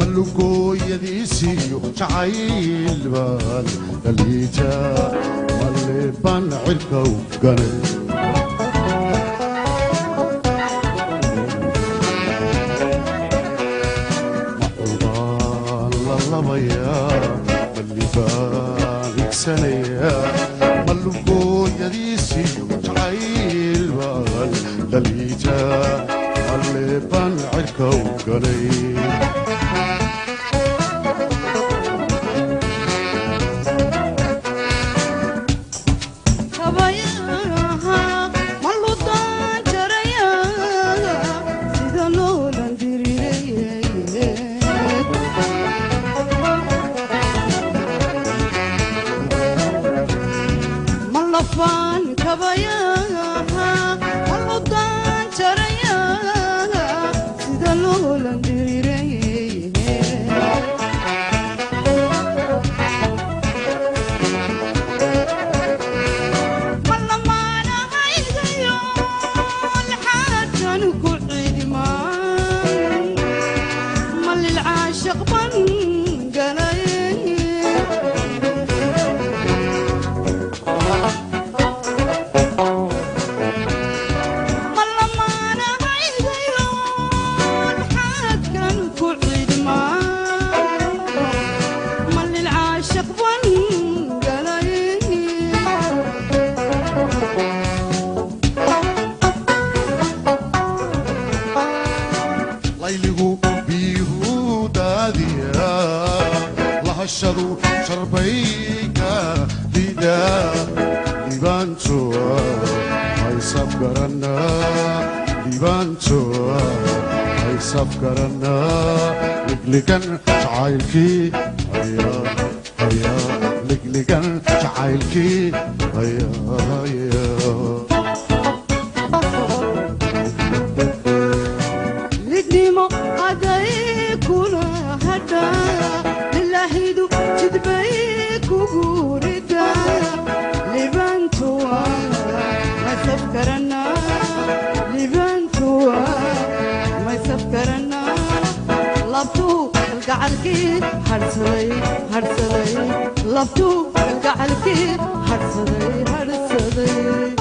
ملقو يديسيو تعايل بال دليجا ملي بان عركو قني الله بيا ملي بان سنيا ملقو يديسيو تعايل بال دليجا ملي بان عركو قني شربيكا لدا لبانتوا هاي سفكرنا لبانتوا هاي سفكرنا لقلقن شعايلكي هيا هيا لقلقن شعايلكي هيا هيا لدني ما هداي كل هدا لله يدو تدبيك وقوردا لبنتوا ما سفكرنا لبنتوا ما سفكرنا لبتو القعلكي هرسلي هرسلي لبتو القعلكي هرسلي هرسلي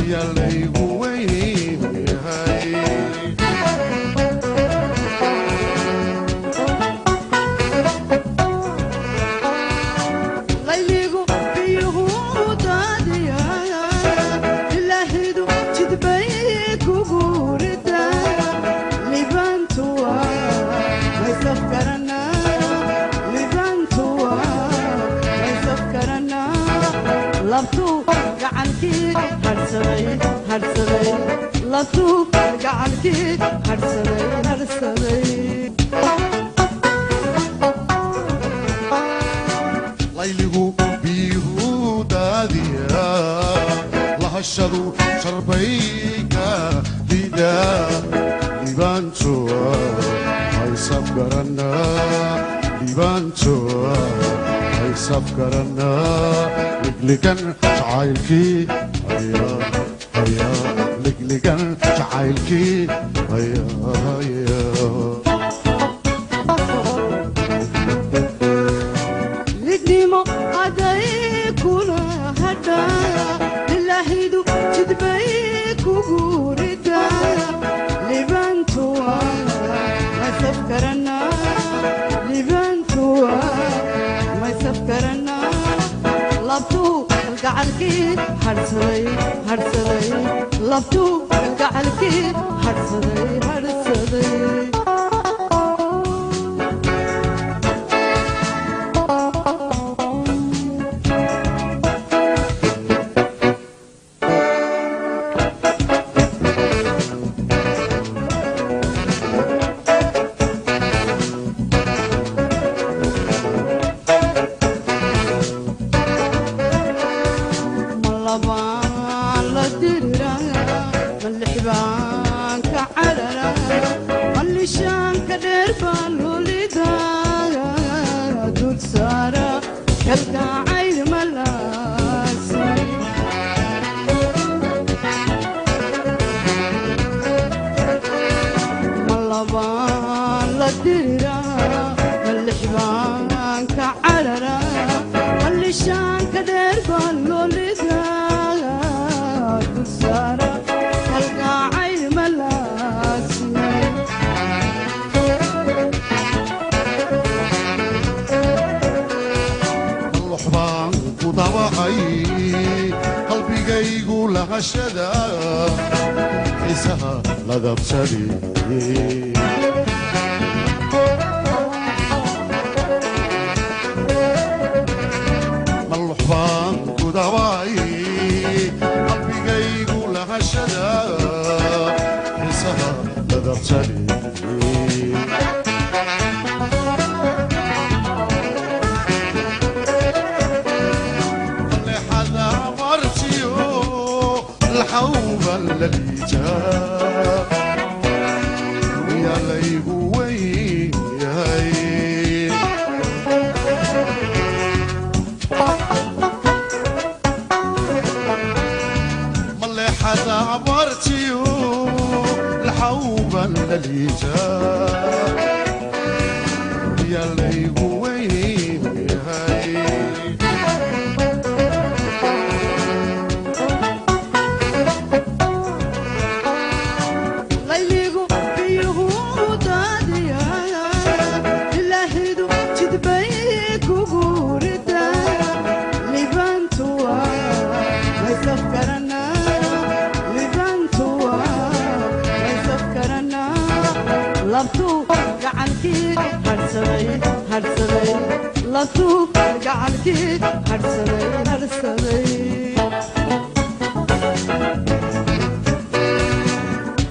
يا ليبوي harsaday harsaday labtuu kalgacalkii harsaday harsaday layligu biyuhu daadiya lahashadu sharbayka dida libaantoa haysaf garanaa libaantoa haysaf garanaa ligligan jacaylkii haya haya ligligan jacaylkii haya haya lidnimo aday kuna hadha ilaahidu jidbay kugu rida libaantuwa maysaf garanaa libaantuwa maysaf garanaa labtuu kalgacalkii harsaday harsaday labtuu kalgacalkii harsaday harsaday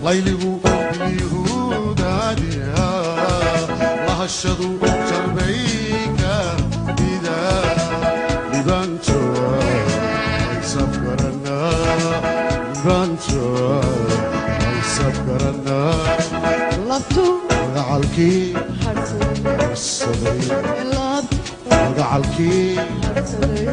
layligu biyuhu daadiya lahashadu sharbayka dida libaantoa haysaf garanaa libaantoa haysaf garanaa labtuu magacalkii harsaday harsaday labtuu magacalkii harsaday harsaday